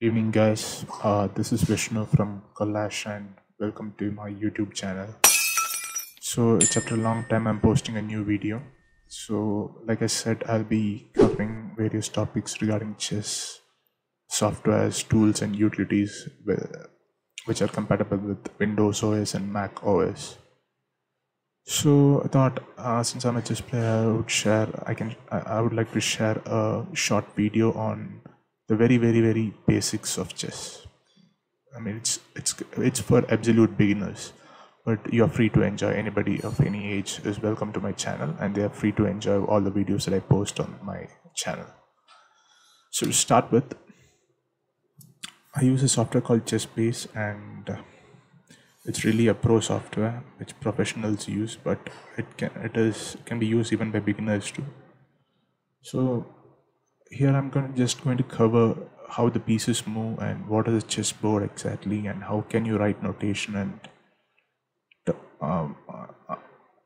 Evening, guys. This is Vishnu from Kailash, and welcome to my YouTube channel. So it's after a long time I'm posting a new video. So, like I said, I'll be covering various topics regarding chess, softwares, tools, and utilities which are compatible with Windows OS and Mac OS. So I thought, since I'm a chess player, I would like to share a short video on the very basics of chess. I mean, it's for absolute beginners, but you are free to enjoy. Anybody of any age is welcome to my channel, and they are free to enjoy all the videos that I post on my channel. So to start with, I use a software called ChessBase, and it's really a pro software which professionals use, but it can be used even by beginners too. So here I'm just going to cover how the pieces move and what is a chessboard exactly, and how can you write notation and um,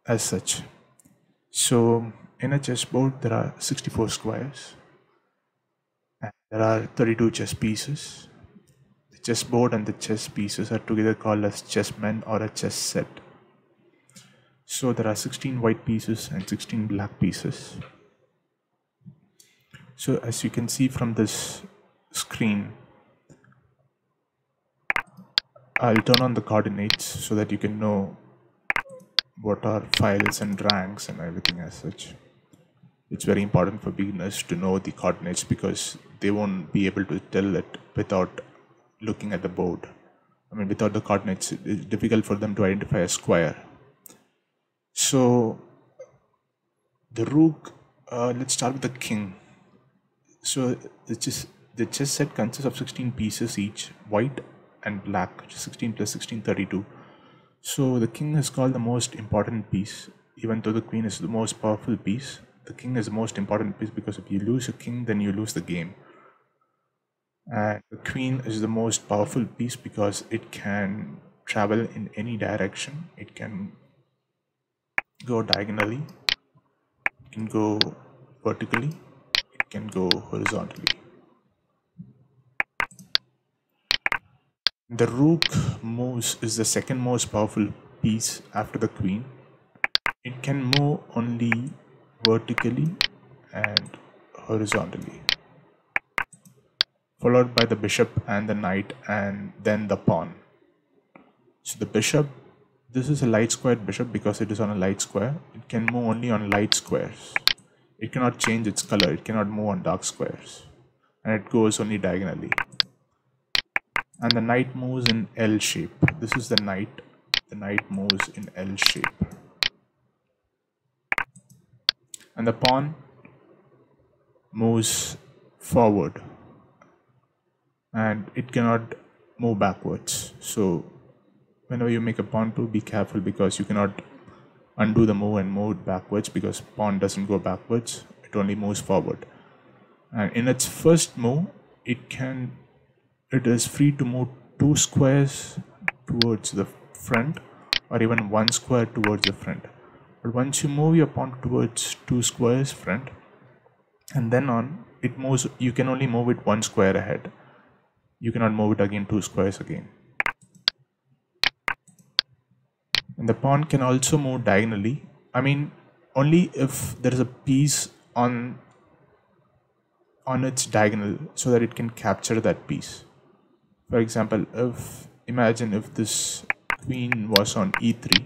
as such. So in a chessboard there are 64 squares and there are 32 chess pieces. The chessboard and the chess pieces are together called as chessmen or a chess set. So there are 16 white pieces and 16 black pieces. So as you can see from this screen, I'll turn on the coordinates so that you can know what are files and ranks and everything as such. It's very important for beginners to know the coordinates because they won't be able to tell it without looking at the board. I mean, without the coordinates, it's difficult for them to identify a square. So the rook, let's start with the king. So the chess set consists of 16 pieces each, white and black, which is 16 plus 16, 32. So the king is called the most important piece, even though the queen is the most powerful piece. The king is the most important piece because if you lose a king, then you lose the game. And the queen is the most powerful piece because it can travel in any direction. It can go diagonally, it can go vertically, it can go horizontally. The rook moves is the second most powerful piece after the queen. It can move only vertically and horizontally, followed by the bishop and the knight and then the pawn. So the bishop, this is a light squared bishop because it is on a light square. It can move only on light squares. It cannot change its color. It cannot move on dark squares. And it goes only diagonally. And the knight moves in L shape. This is the knight. The knight moves in L shape. And the pawn moves forward. And it cannot move backwards. So whenever you make a pawn move, be careful because you cannot undo the move and move it backwards because pawn doesn't go backwards. It only moves forward. And in its first move, it is free to move 2 squares towards the front or even 1 square towards the front. But once you move your pawn towards 2 squares front and then on, it moves, you can only move it 1 square ahead. You cannot move it again 2 squares again. And the pawn can also move diagonally. I mean, only if there is a piece on its diagonal so that it can capture that piece. For example, imagine if this queen was on e3,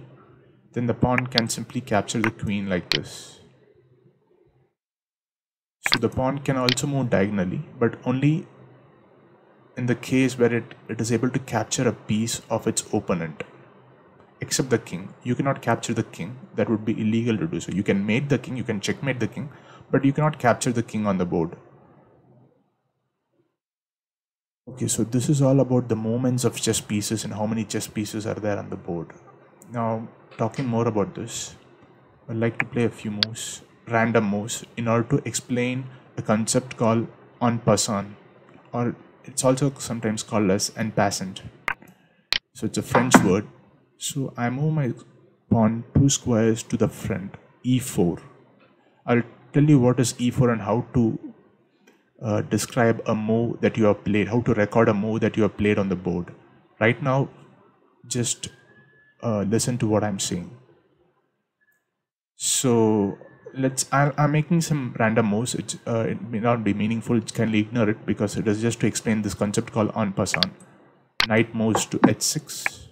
then the pawn can simply capture the queen like this. So the pawn can also move diagonally, but only in the case where it is able to capture a piece of its opponent. Except the king. You cannot capture the king. That would be illegal to do so. You can mate the king, you can checkmate the king, but you cannot capture the king on the board. Okay, so this is all about the movements of chess pieces and how many chess pieces are there on the board. Now, talking more about this, I'd like to play a few moves, random moves, in order to explain a concept called en passant, or it's also sometimes called as en passant. So it's a French word. So I move my pawn 2 squares to the front, e4. I'll tell you what is e4 and how to describe a move that you have played, how to record a move that you have played on the board. Right now, just listen to what I'm saying. So I'm making some random moves. It may not be meaningful. It can ignore it because it is just to explain this concept called en passant. Knight moves to h6.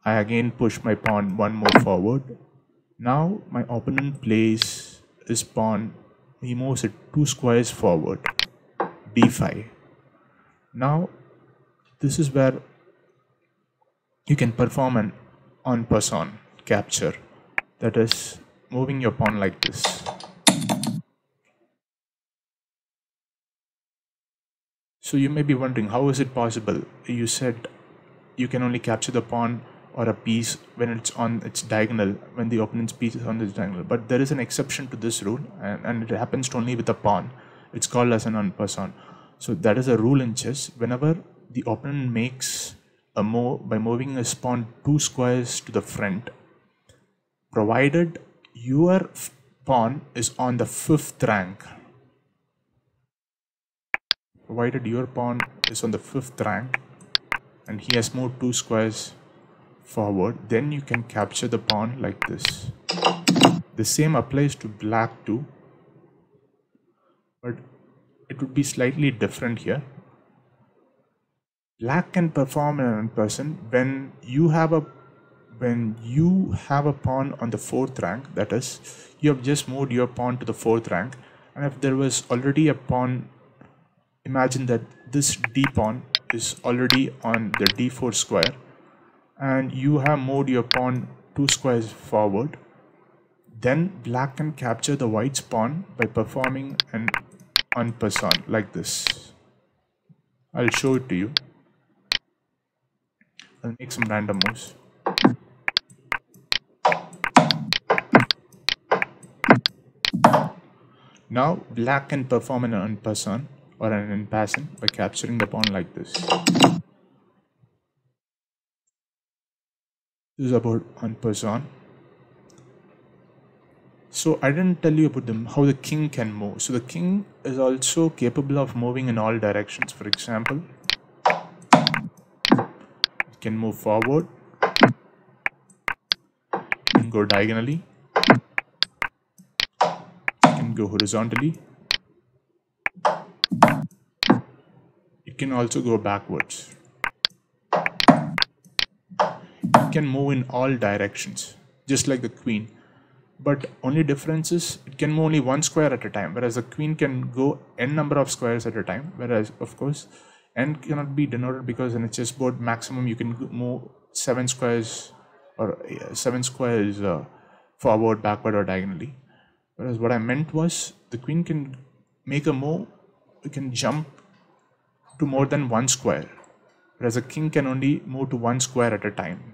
I again push my pawn one more forward. Now my opponent plays his pawn. He moves it 2 squares forward. d5. Now this is where you can perform an en passant capture. That is moving your pawn like this. So you may be wondering, how is it possible? You said you can only capture the pawn or a piece when it's on its diagonal, when the opponent's piece is on its diagonal. But there is an exception to this rule, and it happens only with a pawn. It's called as an en passant. So that is a rule in chess. Whenever the opponent makes a move by moving his pawn 2 squares to the front, provided your pawn is on the 5th rank, and he has moved 2 squares forward, then you can capture the pawn like this. The same applies to black too, but it would be slightly different here. Black can perform an en passant when you have a pawn on the 4th rank. That is, you have just moved your pawn to the 4th rank, and if there was already a pawn, imagine that this d pawn is already on the d4 square, and you have moved your pawn 2 squares forward, then black can capture the white's pawn by performing an en passant like this. I'll show it to you. I'll make some random moves. Now black can perform an en passant or an en passant by capturing the pawn like this. This is about en passant. So I didn't tell you about how the king can move. So the king is also capable of moving in all directions. For example, it can move forward, it can go diagonally, it can go horizontally, it can also go backwards. It can move in all directions, just like the queen. But only difference is it can move only 1 square at a time, whereas the queen can go n number of squares at a time. Whereas, of course, n cannot be denoted because in a chessboard maximum you can move 7 squares or 7 squares forward, backward, or diagonally. Whereas what I meant was the queen can make a move, it can jump to more than 1 square, whereas a king can only move to 1 square at a time.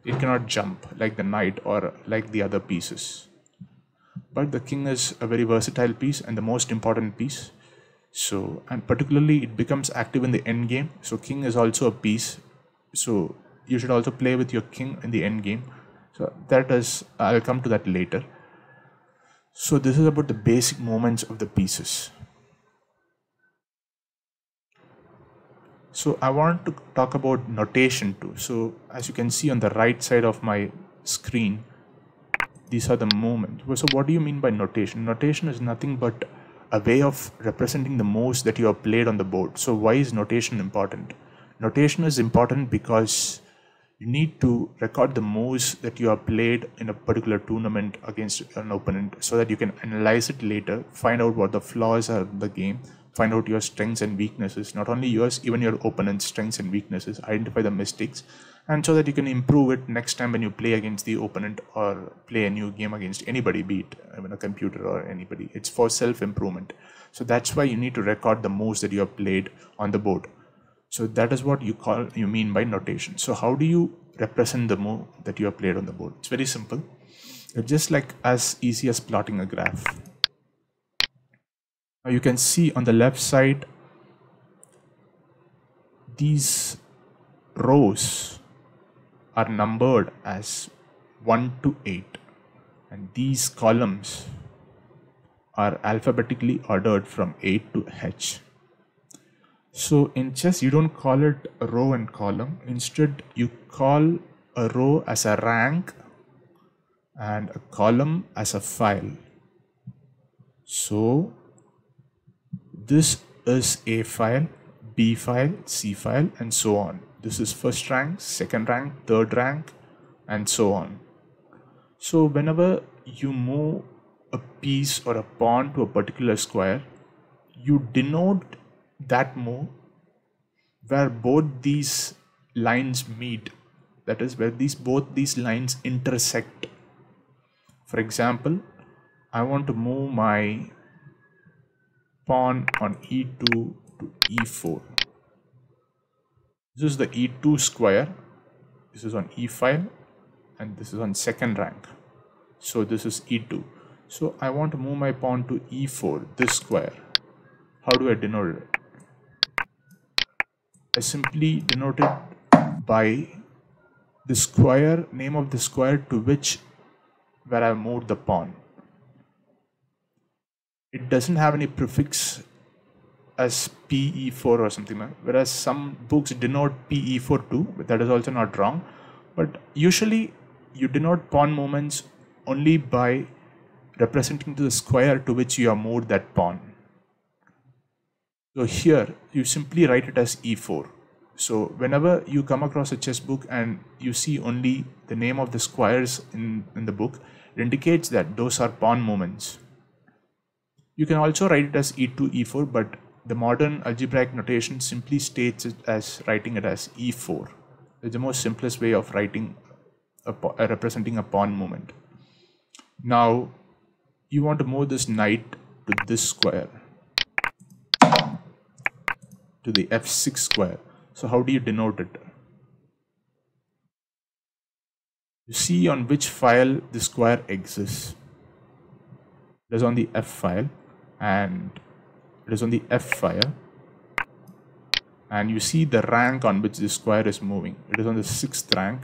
It cannot jump like the knight or like the other pieces. But the king is a very versatile piece and the most important piece. So, and particularly it becomes active in the end game. So king is also a piece. So you should also play with your king in the end game. So that is, I'll come to that later. So this is about the basic movements of the pieces. So I want to talk about notation too. So as you can see on the right side of my screen, these are the movements. So what do you mean by notation? Notation is nothing but a way of representing the moves that you have played on the board. So why is notation important? Notation is important because you need to record the moves that you have played in a particular tournament against an opponent so that you can analyze it later, find out what the flaws are in the game, find out your strengths and weaknesses, not only yours, even your opponent's strengths and weaknesses, identify the mistakes, and so that you can improve it next time when you play against the opponent or play a new game against anybody, be it even a computer or anybody. It's for self-improvement. So that's why you need to record the moves that you have played on the board. So that is what you mean by notation. So how do you represent the move that you have played on the board? It's very simple. It's just like as easy as plotting a graph. Now you can see on the left side, these rows are numbered as 1 to 8, and these columns are alphabetically ordered from A to H. So in chess, you don't call it a row and column. Instead, you call a row as a rank and a column as a file. So this is A file, B file, C file, and so on. This is first rank, second rank, third rank, and so on. So whenever you move a piece or a pawn to a particular square, you denote that move where both these lines meet. That is where both these lines intersect. For example, I want to move my pawn on E2 to E4. This is the E2 square. This is on E file and this is on second rank. So this is E2. So I want to move my pawn to E4, this square. How do I denote it? I simply denote it by the square, name of the square to which where I moved the pawn. It doesn't have any prefix as PE4 or something like that, whereas some books denote PE4 too, but that is also not wrong. But usually you denote pawn movements only by representing to the square to which you have moved that pawn. So here you simply write it as E4. So whenever you come across a chess book and you see only the name of the squares in the book, it indicates that those are pawn movements. You can also write it as E2, E4, but the modern algebraic notation simply states it as writing it as E4. It's the most simplest way of writing representing a pawn movement. Now you want to move this knight to this square, to the F6 square. So how do you denote it? You see on which file the square exists. It is on the F file, and it is on the F file, and you see the rank on which the square is moving. It is on the 6th rank.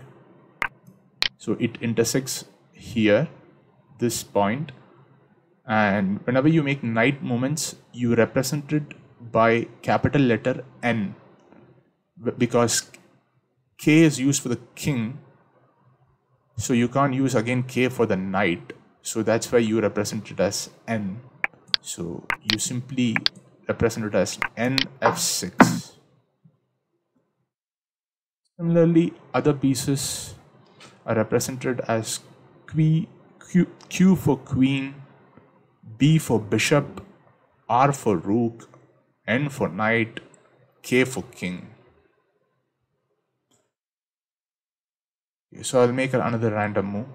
So it intersects here, this point, and whenever you make knight movements, you represent it by capital letter N, because K is used for the king, so you can't use again K for the knight. So that's why you represent it as N. So you simply represent it as NF6. Similarly, other pieces are represented as Q for queen, B for bishop, R for rook, N for knight, K for king. So I'll make another random move.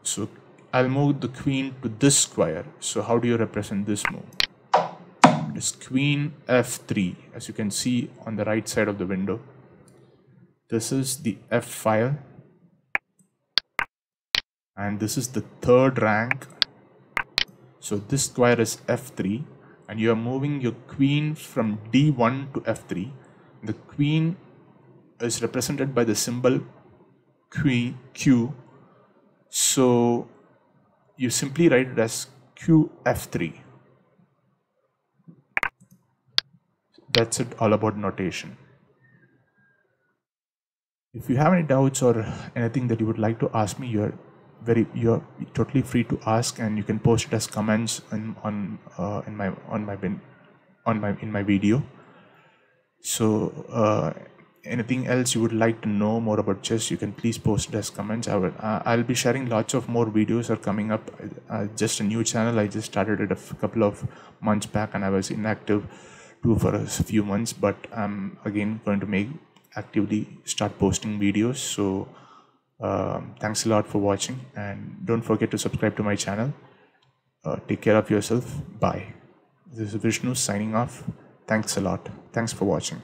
So I'll move the queen to this square. So how do you represent this move? It is queen F3, as you can see on the right side of the window. This is the F file, and this is the 3rd rank. So this square is F3, and you are moving your queen from D1 to F3. The queen is represented by the symbol Q. So you simply write it as QF3. That's it, all about notation. If you have any doubts or anything that you would like to ask me, you're totally free to ask, and you can post it as comments in my video. So anything else you would like to know more about chess, you can please post it as comments. I'll be sharing lots of more videos are coming up. Just a new channel. I just started it a couple of months back, and I was inactive too for a few months, but I'm again going to actively start posting videos. So thanks a lot for watching, and don't forget to subscribe to my channel. Take care of yourself. Bye. This is Vishnu signing off. Thanks a lot. Thanks for watching.